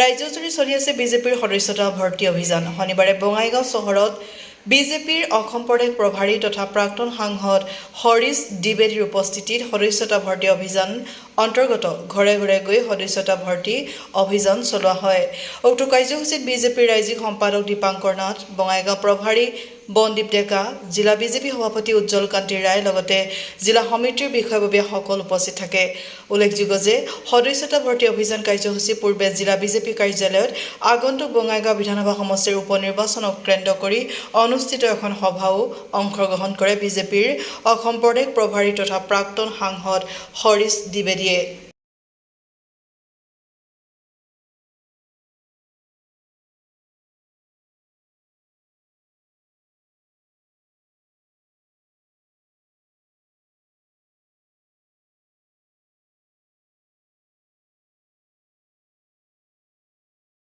ৰাজ্যজুৰি চলি আছে বিজেপিৰ সদস্যতা ভৰ্তি অভিযান। শনিবাৰে বঙাইগাঁও চহৰত বিজেপিৰ অসম প্ৰদেশ প্ৰভাৰী তথা প্ৰাক্তন সাংসদ হৰিশ দ্বিবেদীৰ উপস্থিতিত সদস্যতা ভৰ্তি অভিযান অন্তৰ্গত ঘৰে ঘৰে গৈ সদস্যতা ভৰ্তি অভিযান চলোৱা হয়। উক্ত কাৰ্যসূচীত বিজেপিৰ ৰাজ্যিক সম্পাদক দীপাংকৰ নাথ, বঙাইগাঁও প্ৰভাৰী বনদীপ ডেকা, জিলা বিজেপি সভাপতি উজ্জ্বল কান্তি ৰায় লগতে জিলা সমিতিৰ বিষয়ববীয়াসকল উপস্থিত থাকে। উল্লেখযোগ্য যে সদস্যতা ভৰ্তি অভিযান কাৰ্যসূচী পূৰ্বে জিলা বিজেপি কাৰ্যালয়ত আগন্তুক বঙাইগাঁও বিধানসভা সমষ্টিৰ উপ নিৰ্বাচনক কেন্দ্ৰ কৰি অনুষ্ঠিত এখন সভাও অংশগ্ৰহণ কৰে বিজেপিৰ অসম প্ৰদেশ প্ৰভাৰী তথা প্ৰাক্তন সাংসদ হৰিশ দ্বিবেদীয়ে।